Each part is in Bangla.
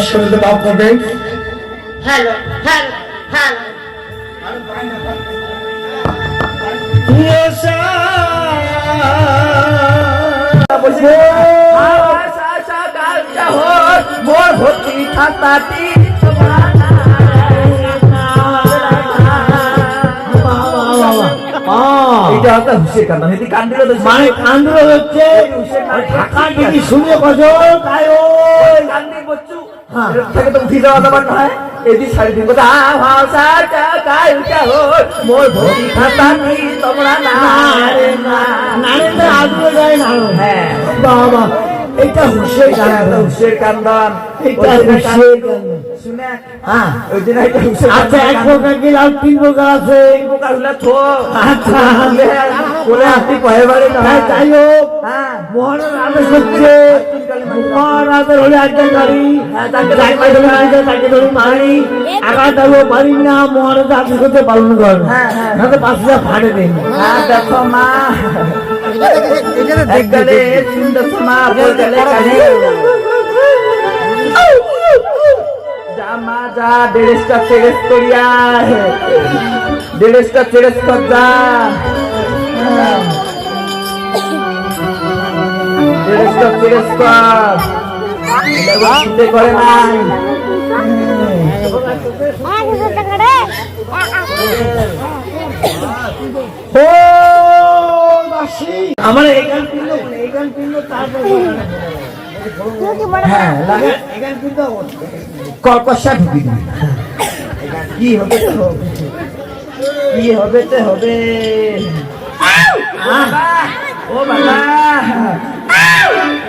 শুনতে মাফ করবেন। হ্যালো হ্যালো হ্যালো মোর ভর্তি খাতাটি এটা একটা হুশের কান্না হেদি কান্দিল তো মানে কান্দিল হচ্ছে ঢাকা থেকে শুনে কজন তাই ওই কান্দি বচ্চু থেকে তো উঠি যাওয়া যাবার নয় এদি সাড়ে তিন কথা ভাষা কাই উঠা হল মোর ভর্তি খাতাটি তোমরা না রে না নারেন্দা আদুরে যায় না। হ্যাঁ বাবা এটা হুশের হুশের কান্দন এটা হুশের কান্দন শুনে হ্যাঁ ওই দিন একটা হুশের আচ্ছা এক প্রকার কি লাল তিন প্রকার আছে প্রকার হলে থো আচ্ছা বলে আপনি কয়ে বারে না যাই হোক হ্যাঁ মহারাজ আদেশ হচ্ছে মহারাজের হলে একজন গাড়ি তাকে তাকে ধরে মারি এগারোটা লোক মারি না মহারাজ আদেশ হতে পালন করেন না তো পাঁচটা ফাটে দিন। দেখো মা দেখলে সুন্দর মা বললে কানে জামা যা ড্রেসটা চেঞ্জ করিয়া ড্রেসটা চেঞ্জ কর যা ড্রেসটা চেঞ্জ কর চিন্তা করে নাই ও দাসী আমার এখান পিন্ড তারপর হ্যাঁ লাগে এখান পিন্ড কর্কশা ঢুকি দিবি কি হবে তো হবে কি হবে তো হবে ও বাবা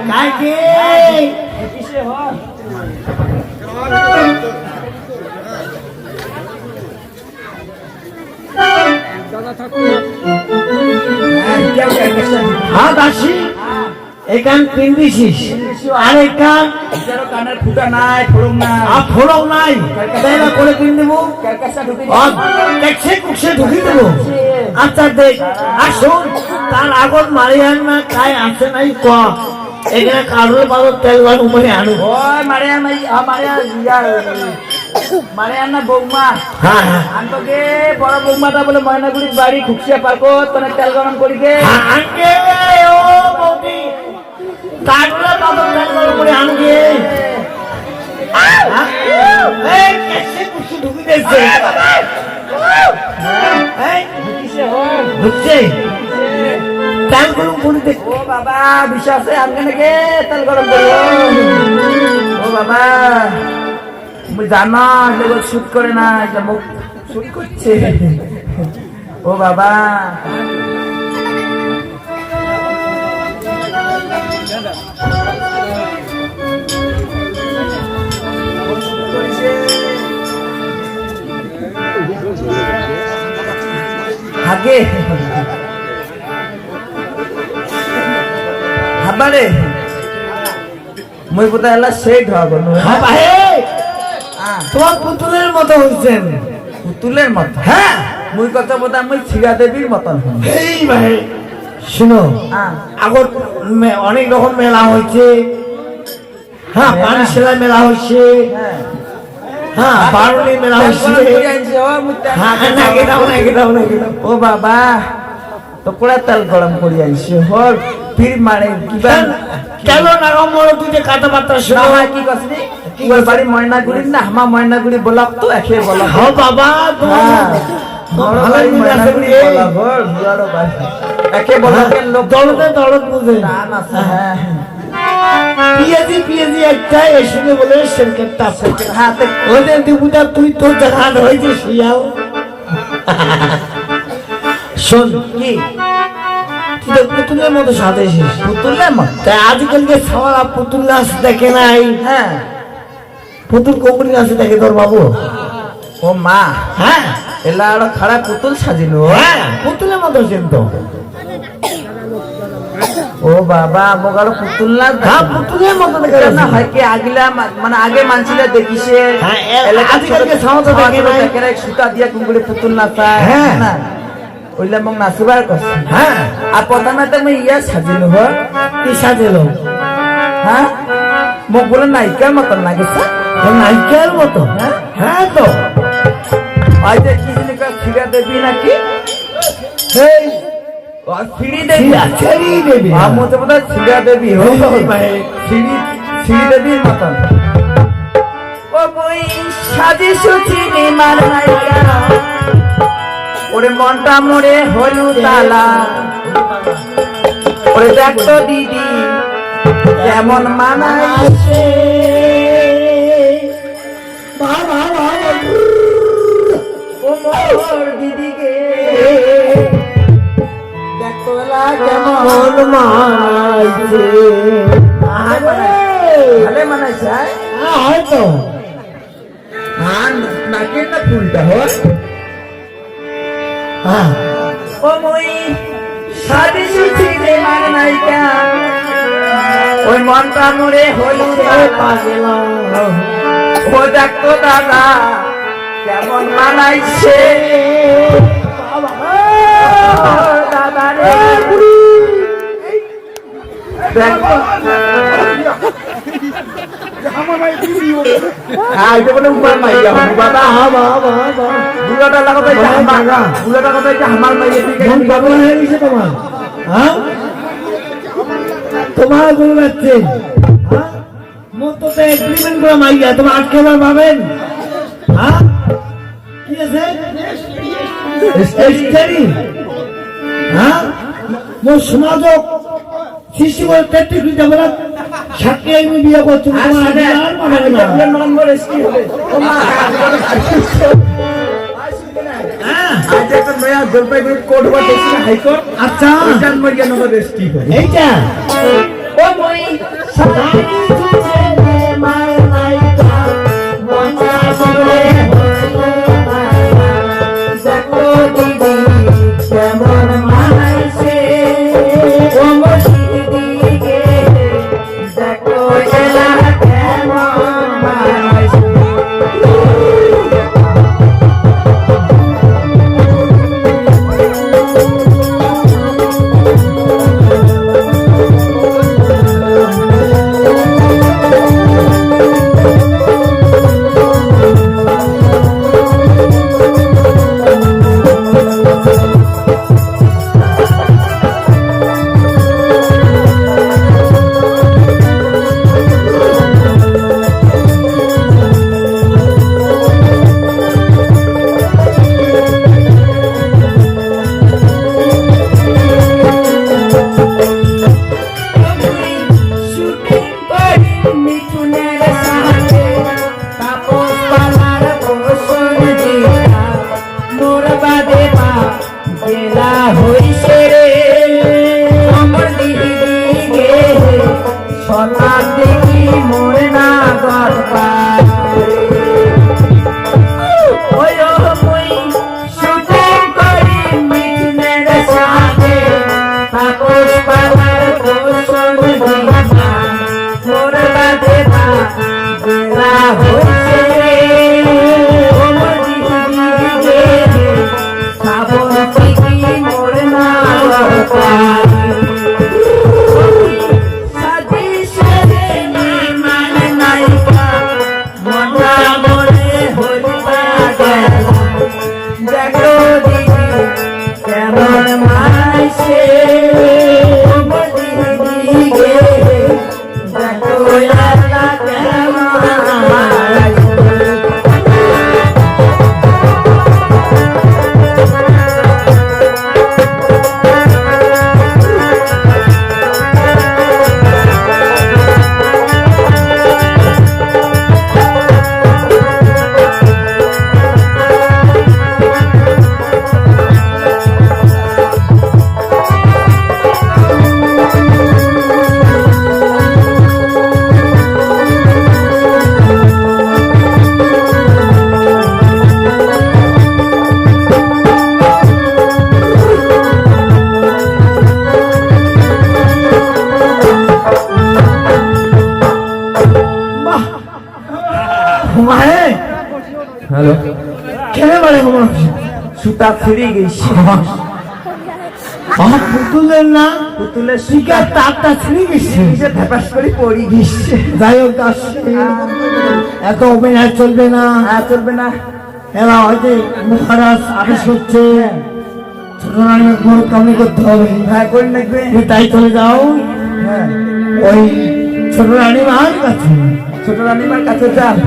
কাকে কিসে হয় হ্যাঁ দাসী এখান পিন্দিছিস আর এখান কানের ফুটা নাই ফোড়ং নাই আর ফোড়ং নাই তাই না করে পিন দেবো ক্যালকাটা ঢুকি দেখছে কুকসে ঢুকি দেবো। আচ্ছা দেখ আর শোন তার আগত মারি আন না তাই আছে নাই ক এখানে কারোর বাজার তেল বান উপরে আনু ওই মারিয়া মারিয়া না বৌমা হ্যাঁ হ্যাঁ আনতোকে বড় বৌমাটা বলে ময়নাগুড়ির বাড়ি খুকসিয়া পার্কো তোনে তেল গরম করি গে আনকে ও বৌদি কারোর বাজার তেল বান উপরে আনকে এই কেসে কুকসে ঢুকি দিয়েছে এই কিসে হয় ঢুকছে তেল গরম করে দেখ ও বাবা বিশ্বাসে আনকে নাকি তেল গরম করবো ও বাবা তুমি জানো এগুলো শুট করে না এটা মুখ শুট করছে ও বাবা আগে হাবারে মই বোধহয় এলা সেট হবো হ্যাঁ ভাই তোমার পুতুলের মতো হচ্ছেন পুতুলের মতো হ্যাঁ মুই কথা বোধহয় মুই ছিগা দেবীর মতন হই এই ভাই শুনো আগর অনেক রকম মেলা হয়েছে হ্যাঁ পানি সেলাই মেলা হয়েছে হ্যাঁ বারুনি মেলা হয়েছে হ্যাঁ নাকি দাও নাকি দাও নাকি দাও ও বাবা তো কোড়া তেল গরম করি আইছি হর ফির মারে কিবা কেন নাগম বড় তুই যে কথাবার্তা শোনা হয় কি কসনি ওর বাড়ি ময়নাগুড়ি না হামা ময়নাগুড়ি বলক তো একে বলক হ্যাঁ বাবা হ্যাঁ বড় বাড়ি ময়নাগুড়ি বলক হর বড় বাড়ি একে বলকের লোক দলতে দলত বুঝে নাম আছে হ্যাঁ পিএজি একটা এসে বলে সেরকেটটা হাতে ওদের দিবুটা তুই তোর জায়গা হয়েছে শিয়াও শোন কি তুই তো পুতুলের মতো সাজেছিস পুতুলের মতো তাই আজকালকে সবাই পুতুল নাচ দেখে নাই হ্যাঁ পুতুল কোমরি নাচ দেখে তোর বাবু ও মা হ্যাঁ এলা আর খারাপ পুতুল সাজিলো হ্যাঁ পুতুলের মতো চিন্তা ও বাবা মোগাল পুতুল না হ্যাঁ পুতুলের মতো দেখে না হয় কি আগিলা মানে আগে মানছিলা দেখিছে হ্যাঁ, আজকালকে সমাজে দেখে নাই। দেখে সুতা দিয়া কুঙ্গুড়ি পুতুল নাচায় হ্যাঁ। না ওইলা মগ নাচিবার কষ্ট হ্যাঁ আর প্রথমে তো আমি ইয়া সাজিলো হয় কি সাজেলো হ্যাঁ মুখ বলে নায়িকার মতন লাগেছে। নায়িকার মতো? হ্যাঁ তো। ওই যে কি জানি কয় ফিরা দেবী নাকি? এই ফিরি দেবী, ছেড়ি দেবী। আমার তো বোধহয় ফিরা দেবী ফিরি দেবীর মতন। ও বই সাজি সুচি নিমার নায়িকা, ওরে মনটা মোরে হলু তালা, ওরে দেখ তো দিদি কেমন মানাইছে। ও মোর দিদিকে দেখ তোলা কেমন মানাইছে। ভালো মানাইছে। হয়তো নাকের না ফুলটা হয়। ও মই সাজি সুচি নিমার নায়িকা, ওই মনটা মোরে হলু পাগলা, ও দেখতো দাদা কেমন মানাইছে। দাদা রে দেখো বুড়াটা লাগাতে আমার মাইয়ে তোমার গুরু যাচ্ছে মতো এগ্রিমেন্ট করে মাইয়া তোমার আটকে পাবেন। হ্যাঁ কি আছে হ্যাঁ মোর সমাজক সৃষ্টি করে 33 যাবে না সাথে আমি বিয়ে করছি। জলপাইগুড়ি কোর্ট বা হাইকোর্ট। আচ্ছা এইটা ও মই কেমন মানাইছে। ও মোর দিদিকে দেখো এলা কেমন মানাইছে। হ্যালো কেনে বারে সুতা ফিরে গেছি। আমার পুতুলের না পুতুলের শিকার তারটা ছিঁড়ে গেছে, কিসে ধাপাস করে পড়ি গেছে। যাই হোক আসছে, এত অভিনয় চলবে না। হ্যাঁ চলবে না। এরা হয়তো মহারাজ আদেশ করছে ছোট রানীর ঘর কামড়ি করতে হবে। হ্যাঁ করে লাগবে। তুমি তাই চলে যাও হ্যাঁ ওই ছোট রানীমার কাছে। ছোট রানীমার কাছে যান।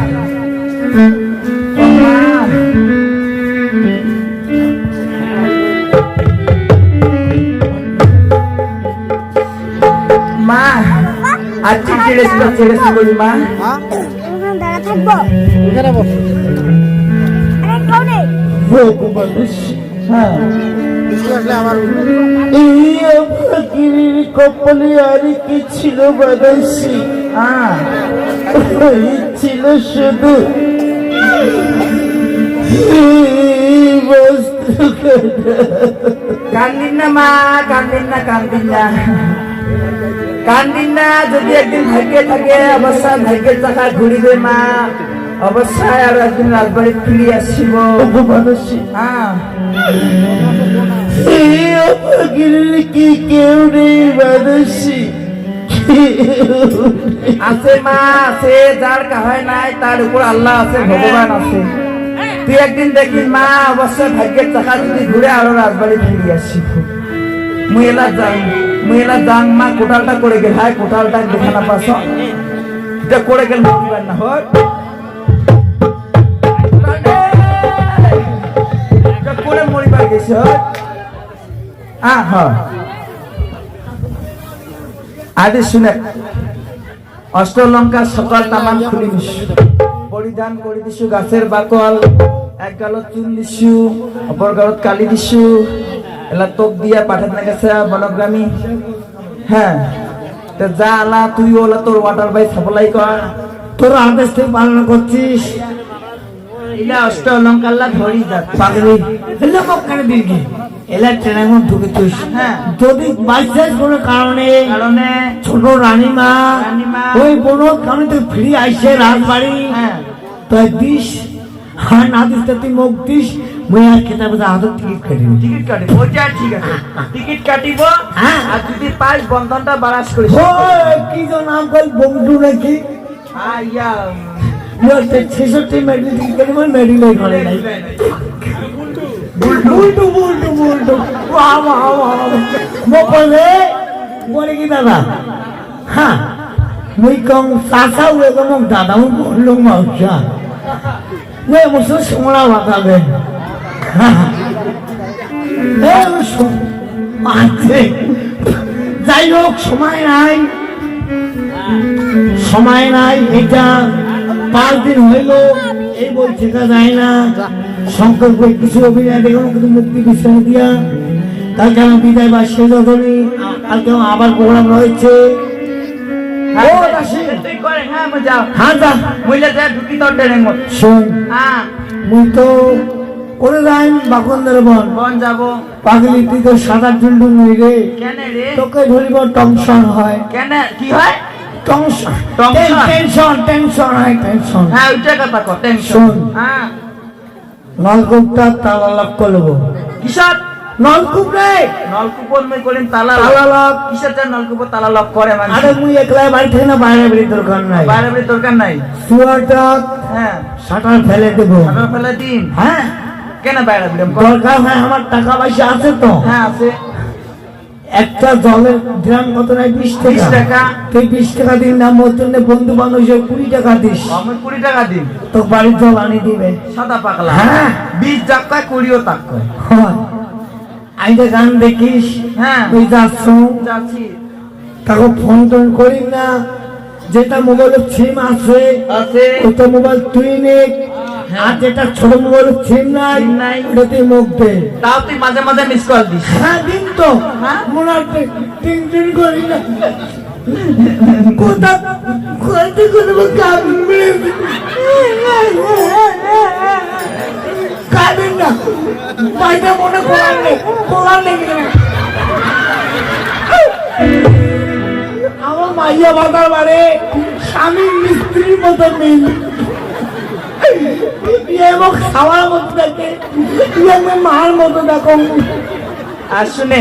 মা আর ঠিক ছেড়েছিল ছেড়েছিল মা। দাঁড়া থাকবো এখানে বস। আরে কেউ নেই হ্যাঁ এই ফকিরের কপালে আর কি ছিল বাদাসি? হ্যাঁ ওই ছিল শুধু কান্দিন না মা, কান্দিন না, কান্দিন না, কান্দিন না। যদি একদিন ভাগ্যে থাকে অবশ্যই ভাগ্যের চাকা ঘুরিবে মা। অবশ্যই আর একদিন রাজবাড়ি ফিরে আসিব। হ্যাঁ কি কেউ নেই বাদাসি? আছে মা আছে, যার কাহাই নাই তার উপর আল্লাহ আছে, ভগবান আছে। তুই একদিন দেখিস মা, অবশ্যই ভাগ্যের চাকা যদি ঘুরে আরো রাজবাড়ি ফিরে আসিব। মুয়েলা যাং মা, কোটালটা করে গেল। হায় কোটালটা দেখা না পাস, এটা করে গেল না হোক। করে মরিবার গেছে। আদি শুনে অষ্টলঙ্কা সকাল তামান খুলি দিছু, পরিধান করে দিছু গাছের বাকল, এক গালত চুন দিছু, অপর গালত কালি দিছু, এলা তোপ দিয়া পাঠাত না গেছে বনগ্রামী। হ্যাঁ যা আলা তুই ওলা তোর ওয়াটার বাই সাপ্লাই কর। তোর আদেশ তুই পালন করছিস। ইলা অষ্টলঙ্কাল্লা ধরি যা পাগলি এলে মক্কানে দিবি এলা ট্রেনের মধ্যে ঢুকেছিস। হ্যাঁ যদি বাইচান্স কোনো কারণে কারণে ছোট রানীমা ওই বড় কারণে তুই ফিরে আইসে রাজবাড়ি, হ্যাঁ তুই দিস। হ্যাঁ না দিস তুই মুখ দিস, মুই আর খেতে বসে আদর টিকিট কাটিব। টিকিট কাটিব, ওইটা ঠিক আছে। টিকিট কাটিব। হ্যাঁ আর যদি পাইস বন্ধনটা বারাস করিস। ও কি তো নাম কল বন্ধু নাকি? ইয়া 66 মেডেল টিকিট কাটিব, মেডেল এই ঘরে নাই। বুলটু বুলটু বুলটু বাহ বাহ বাহ মোকলে বলে কি দাদা? হ্যাঁ মুই কম সাসা উয়ে কম দাদা মু বললো মাউসা নে মুসো সোমরা বাতাবে। আছে যাই হোক সময় নাই, সময় নাই। এটা 5 দিন হইল এই বই শেখা যায় না। শঙ্কর বই কিছু অভিনয় দেখুন কিন্তু মুক্তি বিষয় দিয়া কালকে আমার বিদায় বা শেষ হয়নি। কালকে আবার প্রোগ্রাম রয়েছে। ও দাসী তুই করে। হ্যাঁ মু যাও। হ্যাঁ যা মহিলা যা ঢুকি তোর ট্রেনের মধ্যে। শোন হ্যাঁ মুই তো করে যাই বাকন্দের বন বন যাব। পাগলি তুই তো সাদা টুন্ডু নই রে, কেন রে? তোকে ধরিব টংশন হয়। কেন কি হয়? টংশন টংশন? টেনশন টেনশন হয় টেনশন। হ্যাঁ ওইটা কথা কর, টেনশন। শোন হ্যাঁ নলকূপটা তালা লক করবো। কিসব নলকূপ রে নলকূপর মই করিম তালা তালা লক। কিসের জন্য নলকূপর তালা লক করে মানে? আরে মুই একলাই বাড়ি থেকে না বাইরে বেরিয়ে দরকার নাই। বাইরে বেরিয়ে দরকার নাই। সুয়ারটা হ্যাঁ শাটার ফেলে দেবো। আবার ফেলে দিন। হ্যাঁ কেন বাইরে বেরিয়ে? দরকার হয় আমার টাকা পয়সা আছে তো। হ্যাঁ আছে। একটা জলের ড্রাম কত নাই? 20 20 টাকা। টাকা। তুই 20 টাকা দিন না মতন বন্ধু বান্ধব 20 টাকা দিস, আমি 20 টাকা দিন। তো বাড়ির জল আনি দিবে। সাদা পাকলা। হ্যাঁ 20 টাকা 20 টাকা। হয় আইডে গান দেখিস। হ্যাঁ তুই যাচ্ছ যাচ্ছি। তাকে ফোন টোন করি না। যেটা মোবাইলের সিম আছে আছে। ওটা মোবাইল তুই নে, আর যেটা ছোট মোবাইলের সিম নাই সিম নাই। ওটা তুই মুখ দে। তাও তুই মাঝে মাঝে মিস কল দিস। হ্যাঁ দিন তো হ্যাঁ? মনে হয় টিং টিং করি না। কোথা কোথা করবো কাঁদিন না, বাইটা মনে করার নেই, করার নেই। আমার মাইয়া বাজার বাড়ে স্বামীর মিস্ত্রির মতো মিল এবং খাওয়ার মতো দেখে মার মতো দেখো। আর শুনে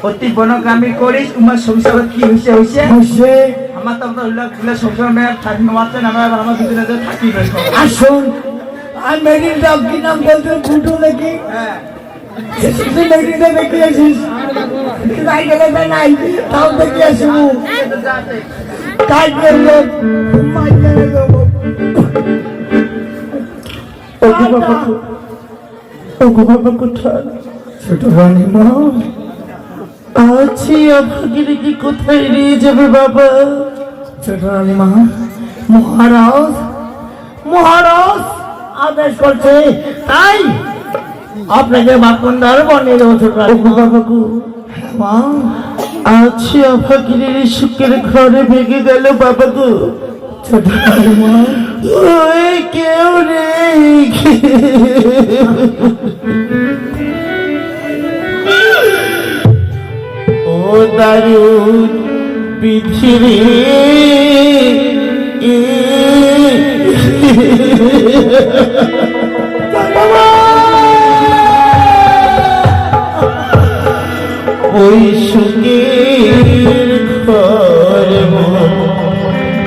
অতি বনকামী করিস তোমার সংসার কি হয়েছে হয়েছে হইছে আমার তো সংসার মেয়ে থাকি মাত্র আমার দুজনে তো থাকি আসুন আর মেডিনটা কি নাম বলতে ফুটু নাকি হ্যাঁ তুই মেডিনটা দেখে আসিস নাই গেলে তো নাই তাও দেখে আসবো কাজ করলো মাই গেলে দেবো ওগো বাবা কোথায় ছোট রানী মা আছি আপনাকে রেখে কোথায় নিয়ে যাবে বাবা ছোট রানী মা মহারাজ মহারাজ আদেশ করছে তাই আপনাকে মাকন্দার বনে দেবো ছোট রানী বাবাকু মা আছি আপনাকে সুখের ঘরে ভেঙে গেল বাবাকু ছোট রানী মা ওই কেউ নেই ও দারুণ পৃথিবী ওই সুখের ঘর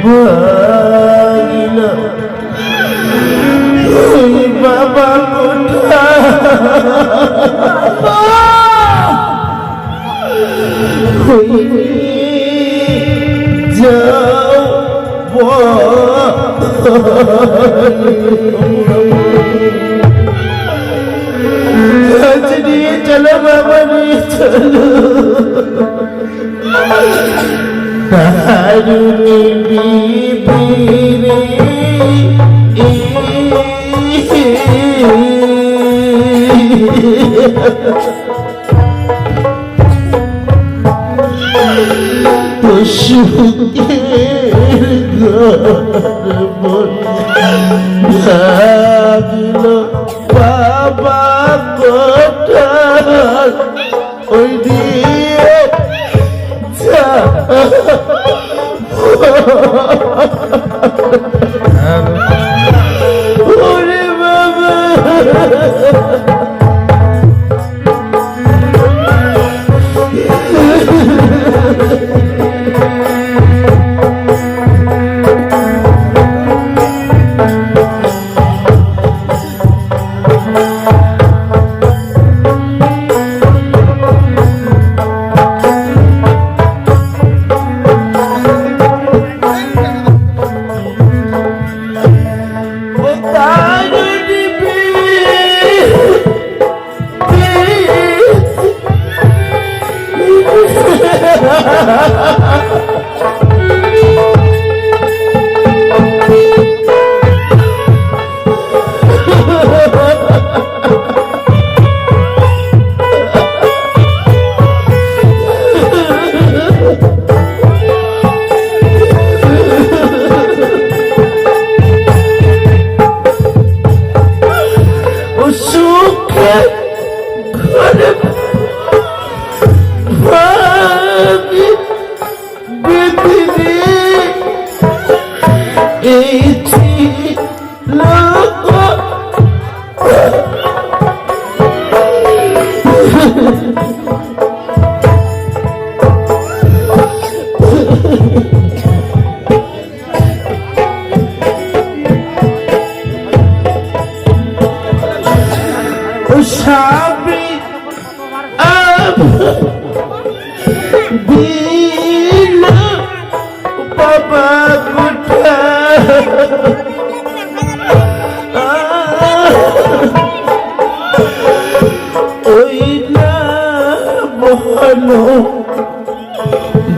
ভাগিল ওই বাবা নিয়ে চলো বাবা নিয়ে চলো দারুণী বিবিরে বাবা কোটাল ওই দিয়ে ওরে বাবা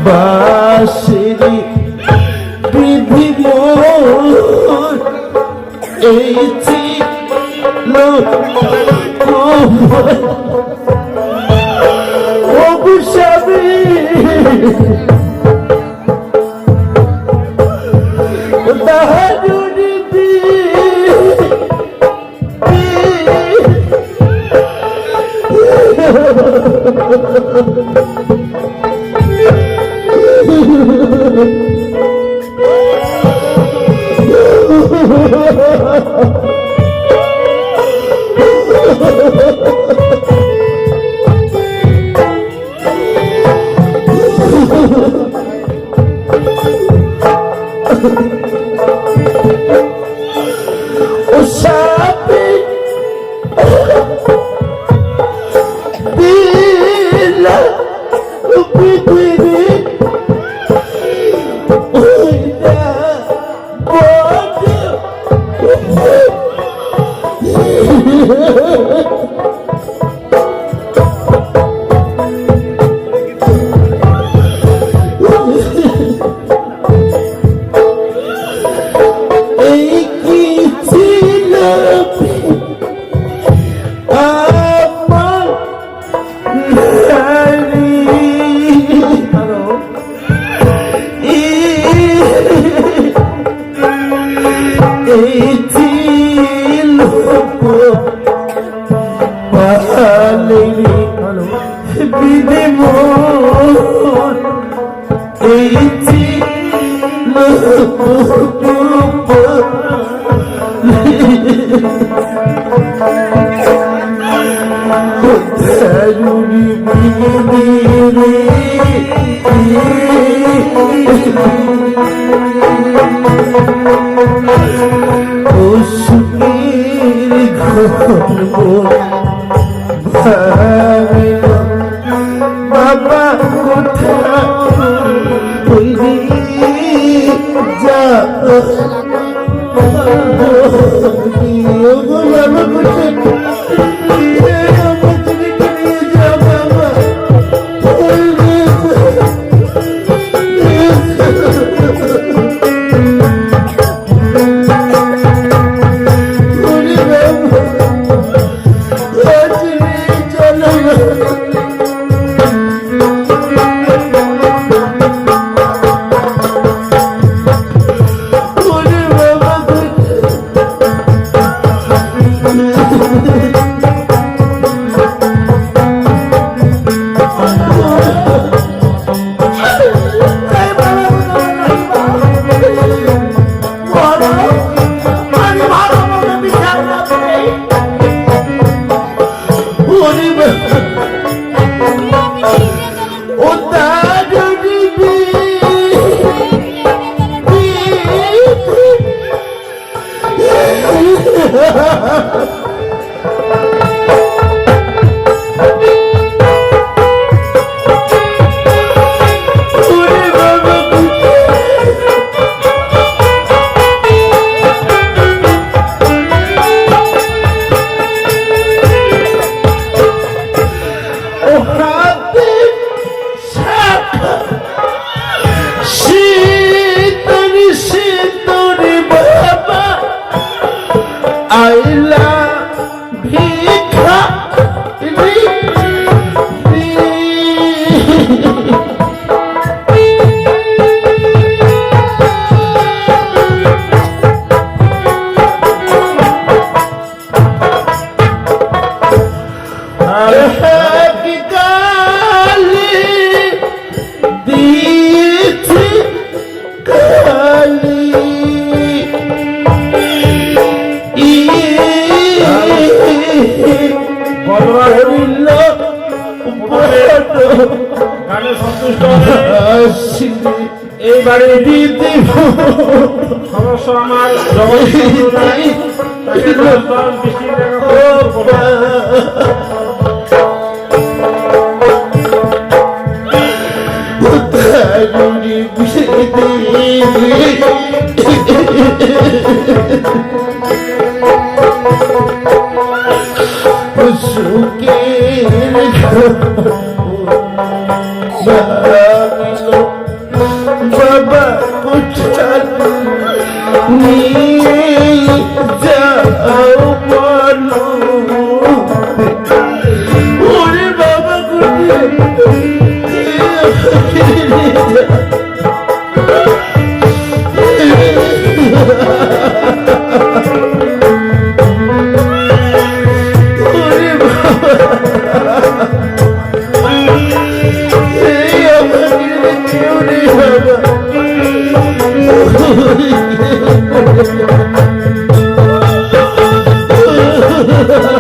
বাসিরি বিধি মোর এই ছিল অবুসাবি দারুণী এই কি ছিল আমার নারী? এই ছিল পাহাড়েরই বিধে মন, এই ছিল দারুণী বিধে ও সুখের ঘর বাবা কোথায় যা আইলা ভিক্ষা দিয়েছি কালি এই বাড়ি দিতে সমস্যা আমার বাবা কোথায় নিয়ে যাও বলো, ওরে বাবা কোথায় Ha ha ha!